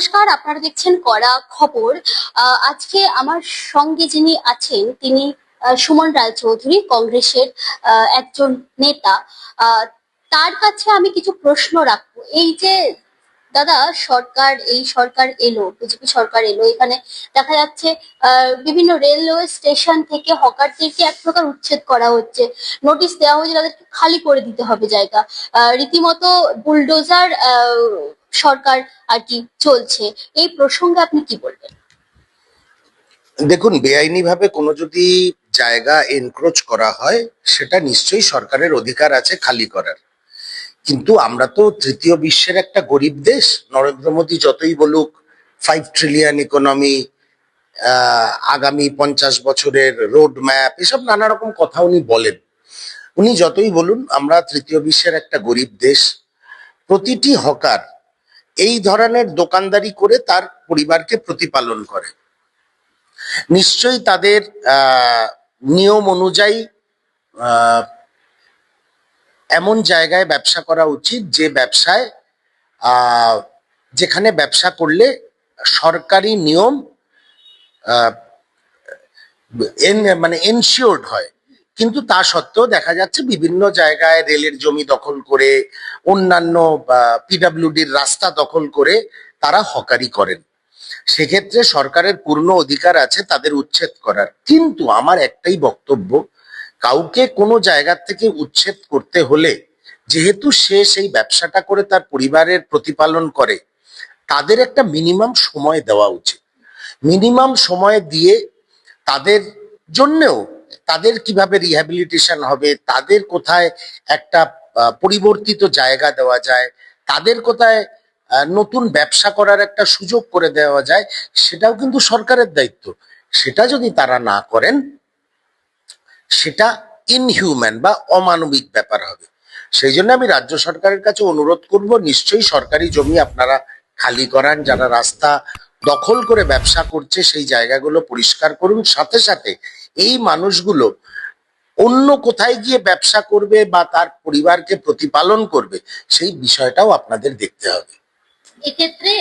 নমস্কার, আপনারা দেখছেন কড়া খবর। আজকে আমার সঙ্গে যিনি আছেন তিনি সুমন রায়চৌধুরী, কংগ্রেসের একজন নেতা। আহ, তার কাছে আমি কিছু প্রশ্ন রাখবো। এই যে দাদা, এই সরকার এলো, বিজেপি সরকার এলো, এখানে দেখা যাচ্ছে বিভিন্ন রেলওয়ে স্টেশন থেকে হকারদেরকে এক প্রকার উচ্ছেদ করা হচ্ছে। নোটিশ দেওয়া হয়েছে তাদেরকে খালি করে দিতে হবে জায়গা। রীতিমতো বুলডোজার সরকার আর কি চলছে। এই প্রসঙ্গে আপনি কি বলবেন? দেখুন, বেআইনি ভাবে কোনো যদি জায়গা এনক্রোচ করা হয় সেটা নিশ্চয়ই সরকারের অধিকার আছে খালি করার। কিন্তু আমরা তো তৃতীয় বিশ্বের একটা গরিব দেশ। নরেন্দ্র মোদী যতই বলুক 5 ট্রিলিয়ন ইকোনমি, আগামী 50 বছরের রোড ম্যাপ, এসব নানা রকম কথা উনি বলেন। উনি যতই বলুন, আমরা তৃতীয় বিশ্বের একটা গরিব দেশ। প্রতিটি হকার এই ধরনের দোকানদারি করে তার পরিবারকে প্রতিপালন করে। নিশ্চয়ই তাদের নিয়ম অনুযায়ী এমন জায়গায় ব্যবসা করা উচিত যে ব্যবসায় যেখানে ব্যবসা করলে সরকারি নিয়ম মানে এনশিওর্ড হয়। কিন্তু তা সত্ত্বেও দেখা যাচ্ছে বিভিন্ন জায়গায় রেলের জমি দখল করে, অন্যান্য পিডব্লিউডির রাস্তা দখল করে তারা হকারি করেন। সেক্ষেত্রে সরকারের পূর্ণ অধিকার আছে তাদের উচ্ছেদ করার। কিন্তু আমার একটাই বক্তব্য, কাউকে কোনো জায়গা থেকে উচ্ছেদ করতে হলে যেহেতু সে সেই ব্যবসাটা করে তার পরিবারের প্রতিপালন করে, তাদের একটা মিনিমাম সময় দেওয়া উচিত। মিনিমাম সময় দিয়ে তাদের জন্যেও, তাদের কিভাবে রিহ্যাবিলিটেশন হবে, তাদের কোথায় একটা পরিবর্তিত জায়গা দেওয়া যায়, তাদের কোথায় নতুন ব্যবসা করার একটা সুযোগ করে দেওয়া যায়, সেটাও কিন্তু সরকারের দায়িত্ব। সেটা যদি তারা না করেন, সেটা ইনহিউম্যান বা অমানবিক ব্যাপার হবে। সেই জন্য আমি রাজ্য সরকারের কাছে অনুরোধ করব, নিশ্চয়ই সরকারি জমি আপনারা খালি করান। যারা রাস্তা দখল করে ব্যবসা করছে সেই জায়গাগুলো পরিষ্কার করুন। সাথে সাথে এই মানুষগুলো অন্য কোথায় গিয়ে ব্যবসা করবে বা তার পরিবারকে প্রতিপালন করবে, সেই বিষয়টাও আপনাদের দেখতে হবে। এক্ষেত্রে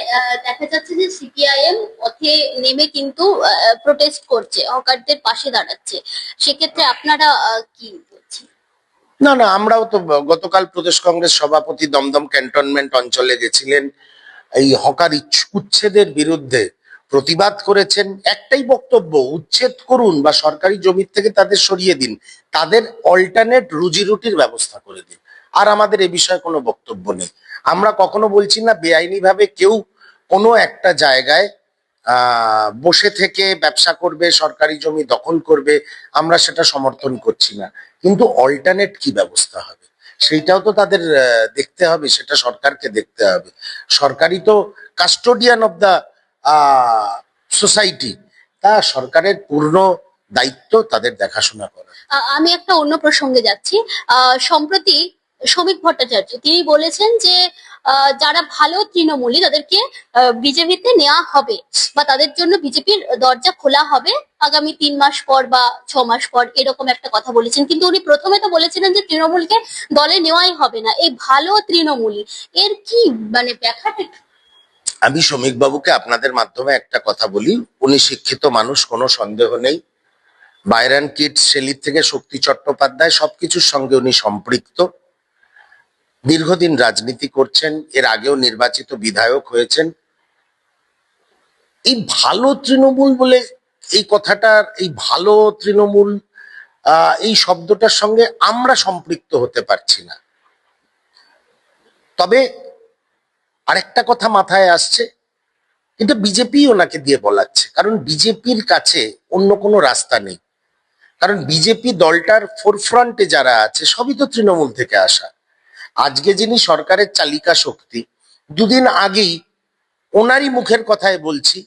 দেখা যাচ্ছে যে সিপিআইএম পথে নেমে কিন্তু প্রোটেস্ট করছে, হকারদের পাশে দাঁড়াচ্ছে। সেক্ষেত্রে আপনারা কি বলছেন? না না, আমরাও তো গতকাল প্রদেশ কংগ্রেস সভাপতি দমদম ক্যান্টনমেন্ট অঞ্চলে গেছিলেন, এই হকার উচ্ছেদের বিরুদ্ধে প্রতিবাদ করেছেন। একটাই বক্তব্য, উচ্ছেদ করুন বা সরকারি জমি থেকে তাদের সরিয়ে দিন, তাদের অল্টারনেট রুজি রুটির ব্যবস্থা করে দিন। আর আমাদের এ বিষয়ে কোনো বক্তব্য নেই। আমরা কখনো বলছি না বেআইনি ভাবে কেউ কোনো একটা জায়গায় বসে থেকে ব্যবসা করবে, সরকারি জমি দখল করবে, আমরা সেটা সমর্থন করছি না। কিন্তু অল্টারনেট কি ব্যবস্থা হবে সেইটাও তো তাদের দেখতে হবে, সেটা সরকারকে দেখতে হবে। সরকারি তো কাস্টোডিয়ান অফ দ্য সোসাইটি, তা সরকারের পূর্ণ দায়িত্ব তাদের দেখাশোনা করা। আমি একটা অন্য প্রসঙ্গে যাচ্ছি। সম্প্রতি শ্রমিক ভট্টাচার্য তিনি বলেছেন যে যারা ভালো তৃণমূলী তাদেরকে বিজেপিতে নেওয়া হবে, বা তাদের জন্য বিজেপির দরজা খোলা হবে আগামী 3 মাস পর বা 6 মাস পর, এরকম একটা কথা বলেছেন। কিন্তু উনি প্রথমে তো বলেছিলেন যে তৃণমূলকে দলে নেওয়াই হবে না। এই ভালো তৃণমূলী এর কি মানে ব্যাখ্যাটা? আমি শ্রমিক বাবুকে আপনাদের মাধ্যমে একটা কথা বলি, উনি শিক্ষিত মানুষ, কোনো সন্দেহ নেই। বাইরান কিডস শেলির থেকে শক্তি চট্টোপাধ্যায় সবকিছুর সঙ্গে উনি সম্পৃক্ত। দীর্ঘদিন রাজনীতি করছেন, এর আগেও নির্বাচিত বিধায়ক হয়েছেন। এই ভালো তৃণমূল বলে এই কথাটার, এই ভালো তৃণমূল এই শব্দটার সঙ্গে আমরা সম্পৃক্ত হতে পারছি না। তবে আরেকটা কথা মাথায় আসছে, এটা বিজেপি ওনাকে দিয়ে বলাচ্ছে, কারণ বিজেপির কাছে অন্য কোনো রাস্তা নেই। কারণ বিজেপি দলটার ফোরফ্রন্টে যারা আছে সবই তো তৃণমূল থেকে আসা। আজকে যিনি সরকারের চালিকা শক্তি, দুদিন আগেই ওনারই মুখের কথায় বলছি,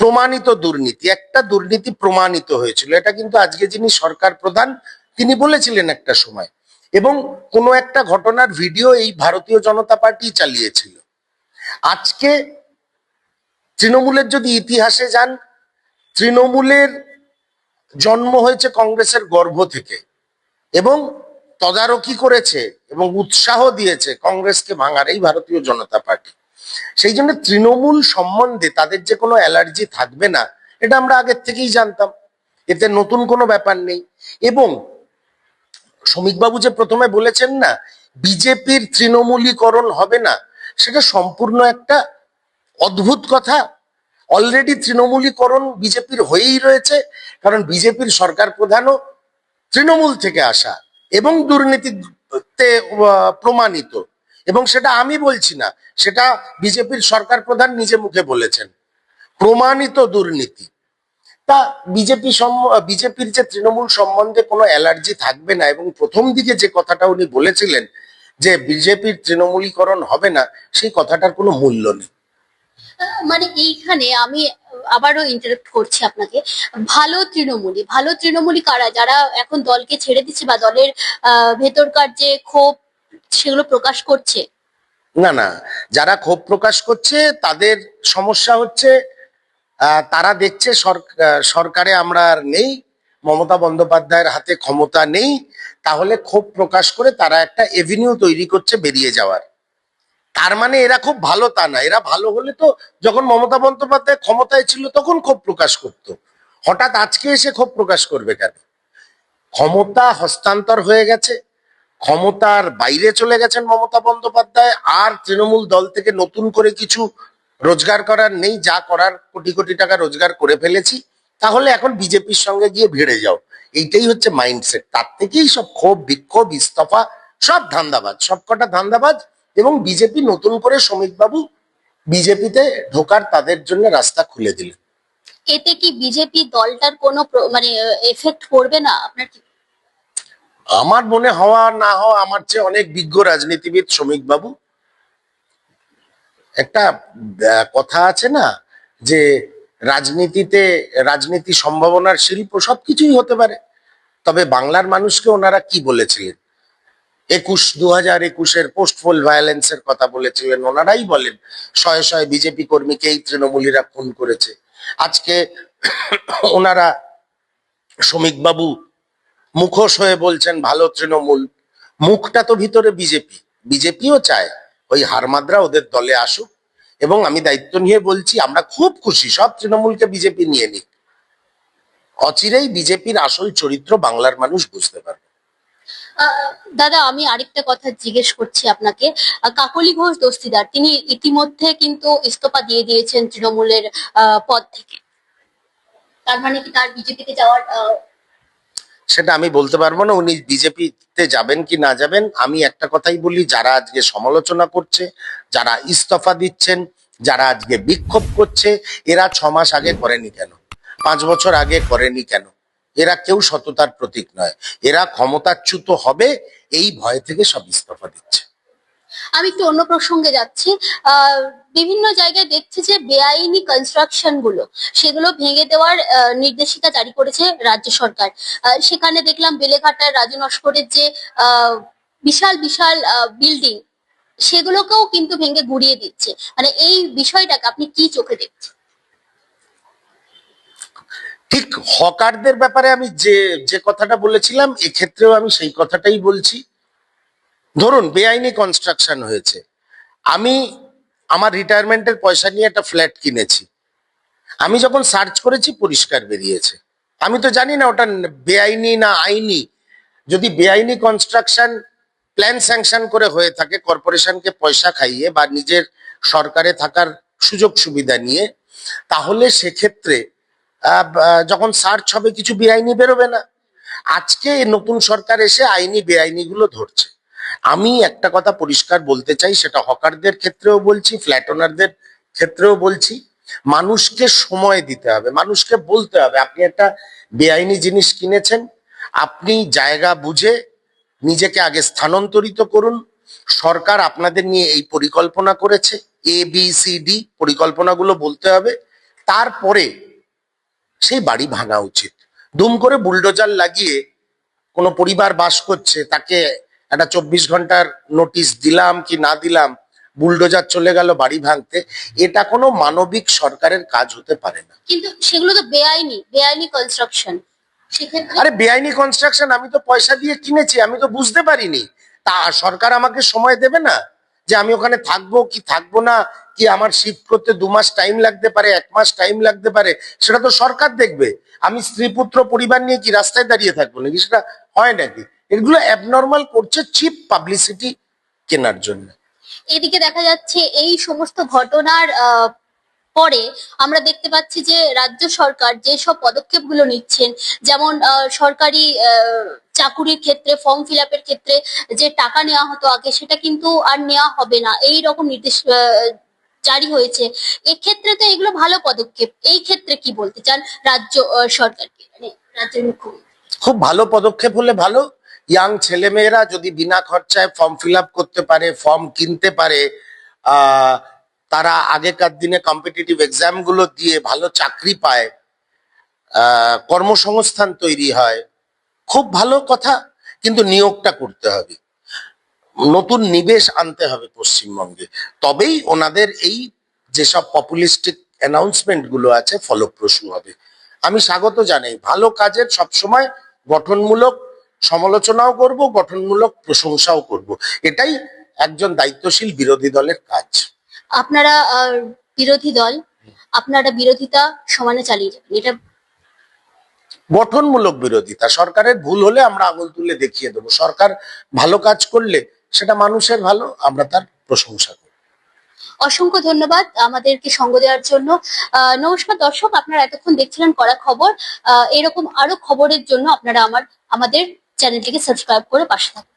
প্রমাণিত দুর্নীতি, একটা দুর্নীতি প্রমাণিত হয়েছিল, এটা কিন্তু আজকে যিনি সরকার প্রধান তিনি বলেছিলেন একটা সময়। এবং কোনো একটা ঘটনার ভিডিও এই ভারতীয় জনতা পার্টি চালিয়েছিল। আজকে তৃণমূলের যদি ইতিহাসে যান, তৃণমূলের জন্ম হয়েছে কংগ্রেসের গর্ভ থেকে, এবং তদারকি করেছে এবং উৎসাহ দিয়েছে কংগ্রেসকে ভাঙার এই ভারতীয় জনতা পার্টি। সেই জন্য তৃণমূল সম্বন্ধে তাদের যে কোনো অ্যালার্জি থাকবে না, এটা আমরা আগের থেকেই জানতাম, এতে নতুন কোনো ব্যাপার নেই। এবং শ্রমিকবাবু যে প্রথমে বলেছেন না বিজেপির তৃণমূলীকরণ হবে না, সেটা সম্পূর্ণ একটা অদ্ভুত কথা। অলরেডি তৃণমূলীকরণ বিজেপির হয়েই রয়েছে, কারণ বিজেপির সরকার প্রধানও তৃণমূল থেকে আসা এবং দুর্নীতিতে প্রমাণিত। এবং সেটা আমি বলছি না, সেটা বিজেপির সরকার প্রধান নিজে মুখে বলেছেন, প্রমাণিত দুর্নীতি। তা বিজেপির যে তৃণমূল সম্বন্ধে কোনো অ্যালার্জি থাকবে না, এবং প্রথম দিকে যে কথাটা উনি বলেছিলেন যে বিজেপির তৃণমূলীকরণ হবে না, সেই কথাটার কোনো মূল্য নেই। মানে এইখানে আমি আবারও ইন্টারাপ্ট করছি আপনাকে। ভালো তৃণমূলী কারা, যারা এখন দলকে ছেড়ে দিচ্ছে বা দলের ভেতরকার যে ক্ষোভ সেগুলো প্রকাশ করছে? না না, যারা ক্ষোভ প্রকাশ করছে তাদের সমস্যা হচ্ছে তারা দেখছে সরকারে আমরা আর নেই, মমতা বন্দ্যোপাধ্যায়ের হাতে ক্ষমতা নেই, তাহলে ক্ষোভ প্রকাশ করে তারা একটা এভিনিউ তৈরি করছে বেরিয়ে যাওয়ার। তার মানে এরা খুব ভালো তা না, এরা ভালো হলে তো যখন মমতা বন্দ্যোপাধ্যায় ক্ষমতায় ছিল তখন ক্ষোভ প্রকাশ করতো, হঠাৎ আজকে এসে ক্ষোভ প্রকাশ করবে কেন? ক্ষমতা হস্তান্তর হয়ে গেছে, ক্ষমতার বাইরে চলে গেছেন মমতা বন্দ্যোপাধ্যায়, আর তৃণমূল দল থেকে নতুন করে কিছু রোজগার করার নেই, যা করার কোটি কোটি টাকা রোজগার করে ফেলেছি, তাহলে এখন বিজেপির সঙ্গে গিয়ে ভিড়ে যাও, এইটাই হচ্ছে মাইন্ডসেট। তার থেকেই সব ক্ষোভ বিক্ষোভ ইস্তফা, সব ধান্দাবাজ, সবকটা ধান্দাবাজ। এবং বিজেপি নতুন করে শ্রমিকবাবু বিজেপিতে ঢোকার তাদের জন্য রাস্তা খুলে দিলেন। এতে কি বিজেপি দলটার কোনো মানে এফেক্ট পড়বে না আপনার কি? আমার মনে হওয়া না হওয়া, আমার চেয়ে অনেক বিজ্ঞ রাজনীতিবিদ শ্রমিকবাবু। একটা কথা আছে না যে রাজনীতিতে, রাজনীতি সম্ভাবনার শিল্প, সবকিছুই হতে পারে। তবে বাংলার মানুষকে ওনারা কি বলেছিলেন, 2021 পোস্ট পোল ভায়োলেন্সের কথা বলেছিলেন, ওনারাই বলেন শয়ে শয়ে বিজেপি কর্মীকে এই তৃণমূলীরা খুন করেছে। আজকে ওনারা শ্রমিকবাবু মুখোশ হয়ে বলছেন ভালো তৃণমূল, মুখটা তো ভিতরে বিজেপি। বিজেপিও চায় ওই হারমাদরা ওদের দলে আসুক, এবং আমি দায়িত্ব নিয়ে বলছি আমরা খুব খুশি সব তৃণমূলকে বিজেপি নিয়ে নিক, অচিরেই বিজেপির আসল চরিত্র বাংলার মানুষ বুঝতে পারবে। দাদা, আমি আরেকটা কথা জিজ্ঞেস করছি আপনাকে। কাকলি ঘোষ দস্তিদার, তিনি ইতিমধ্যে কিন্তু ইস্তফা দিয়ে দিয়েছেন তৃণমূলের পদ থেকে। তার মানে কি তার বিজেপিতে যাওয়ার সেটা আমি বলতে পারবো না, উনি বিজেপিতে যাবেন কি না যাবেন। আমি একটা কথাই বলি, যারা আজকে সমালোচনা করছে, যারা ইস্তফা দিচ্ছেন, যারা আজকে বিক্ষোভ করছে, এরা 6 মাস আগে করেনি কেন, 5 বছর আগে করেনি কেন? এরা কেউ সততার প্রতীক নয়, এরা ক্ষমতাচ্যুত হবে এই ভয় থেকে সব ইস্তফা দিচ্ছে। আমি একটু অন্য প্রসঙ্গে যাচ্ছি। বিভিন্ন জায়গায় দেখছি যে বেআইনি কনস্ট্রাকশন গুলো, সেগুলো ভেঙে দেওয়ার নির্দেশিকা জারি করেছে রাজ্য সরকার। সেখানে দেখলাম বেলেঘাটার রাজু নস্করের যে বিশাল বিশাল বিল্ডিং, সেগুলোকেও কিন্তু ভেঙে গুড়িয়ে দিচ্ছে। মানে এই বিষয়টাকে আপনি কি চোখে দেখছেন? ঠিক হকারদের ব্যাপারে আমি যে যে কথাটা বলেছিলাম, এক্ষেত্রেও আমি সেই কথাটাই বলছি। ধরুন বেআইনি কনস্ট্রাকশন হয়েছে, আমি আমার রিটায়ারমেন্টের পয়সা নিয়ে একটা ফ্ল্যাট কিনেছি, আমি যখন সার্চ করেছি পরিষ্কার বেরিয়েছে, আমি তো জানি না ওটা বেআইনি না আইনি। যদি বেআইনি কনস্ট্রাকশন প্ল্যান স্যাংশন করে হয়ে থাকে কর্পোরেশনকে পয়সা খাইয়ে বা নিজের সরকারে থাকার সুযোগ সুবিধা নিয়ে, তাহলে সেক্ষেত্রে যখন সার্চ হবে কিছু বেআইনি বেরোবে না। আজকে নতুন সরকার এসে আইনি বেআইনি গুলো ধরছে। আমি একটা কথা পরিষ্কার বলতে চাই, সেটা হকারদের ক্ষেত্রেও বলছি, ফ্ল্যাট ওনারদের ক্ষেত্রেও বলছি, মানুষকে সময় দিতে হবে, মানুষকে বলতে হবে আপনি একটা বেআইনি জিনিস কিনেছেন, আপনি জায়গা বুঝে নিজেকে আগে স্থানান্তরিত করুন। সরকার আপনাদের নিয়ে এই পরিকল্পনা করেছে, ABCD পরিকল্পনাগুলো বলতে হবে, তারপরে সেই বাড়ি ভাঙা উচিত। দুম করে বুলডোজার লাগিয়ে কোনো পরিবার বাস করছে, তাকে একটা 24 ঘন্টার নোটিশ দিলাম কি না দিলাম, বুলডোজার চলে গেল বাড়ি ভাঙতে, এটা কোনো মানবিক সরকারের কাজ হতে পারে না। কিন্তু সেগুলো তো বেআইনি বেআইনি কনস্ট্রাকশন, সেক্ষেত্রে আরে বেআইনি কনস্ট্রাকশন আমি তো পয়সা দিয়ে কিনেছি, আমি তো বুঝতে পারিনি, তা সরকার আমাকে সময় দেবে না? যে আমি ওখানে থাকবো কি থাকবো না, কি আমার শিফট করতে 2 মাস টাইম লাগতে পারে, 1 মাস টাইম লাগতে পারে, সেটা তো সরকার দেখবে। আমি স্ত্রী পুত্র পরিবার নিয়ে কি রাস্তায় দাঁড়িয়ে থাকবো নাকি? সেটা হয় নাকি? এগুলো অ্যাবনর্মাল করছে চিপ পাবলিসিটি কেনার জন্য। এদিকে দেখা যাচ্ছে এই সমস্ত ঘটনার পরে আমরা দেখতে পাচ্ছি যে রাজ্য সরকার যেসব পদক্ষেপগুলো নিচ্ছেন, যেমন সরকারি চাকুরির ক্ষেত্রে ফর্ম ফিল আপের ক্ষেত্রে যে টাকা নেওয়া হতো আগে, সেটা কিন্তু আর নেওয়া হবে না, এই রকম নির্দেশ জারি হয়েছে। এক্ষেত্রে তো এগুলো ভালো পদক্ষেপ। এই ক্ষেত্রে কি বলতে চান রাজ্য সরকারকে, মানে রাজ্যের মুখ্যমন্ত্রী? খুব ভালো পদক্ষেপ হলে ভালো। ইয়াং ছেলেমেয়েরা যদি বিনা খরচায় ফর্ম ফিল আপ করতে পারে, ফর্ম কিনতে পারে, আহ তারা আগেকার দিনে কম্পিটিটিভ এক্সাম গুলো দিয়ে ভালো চাকরি পায়, কর্মসংস্থান তৈরি হয়, খুব ভালো কথা। কিন্তু নিয়োগটা করতে হবে, নতুন নিবেশ আনতে হবে পশ্চিমবঙ্গে, তবেই ওনাদের এই যেসব পপুলিস্টিক অ্যানাউন্সমেন্ট গুলো আছে ফলপ্রসূ হবে। আমি স্বাগত জানাই ভালো কাজের, সবসময় গঠনমূলক সমালোচনাও করব, গঠনমূলক প্রশংসাও করব। এটাই একজন দায়িত্বশীল বিরোধী দলের কাজ। আপনারা বিরোধী দল, আপনারা বিরোধিতা সমানে চালিয়ে যাবেন, এটা? গঠনমূলক বিরোধিতা, সরকারের ভুল হলে আমরা আঙুল তুলে দেখিয়ে দেবো, সরকার ভালো কাজ করলে সেটা মানুষের ভালো, আমরা তার প্রশংসা করব। অসংখ্য ধন্যবাদ আমাদেরকে সঙ্গ দেওয়ার জন্য। নমস্কার দর্শক, আপনারা এতক্ষণ দেখছিলেন কড়া খবর। এরকম আরো খবরের জন্য আপনারা আমাদের চ্যানেলটিকে সাবস্ক্রাইব করে পাশে থাকুন।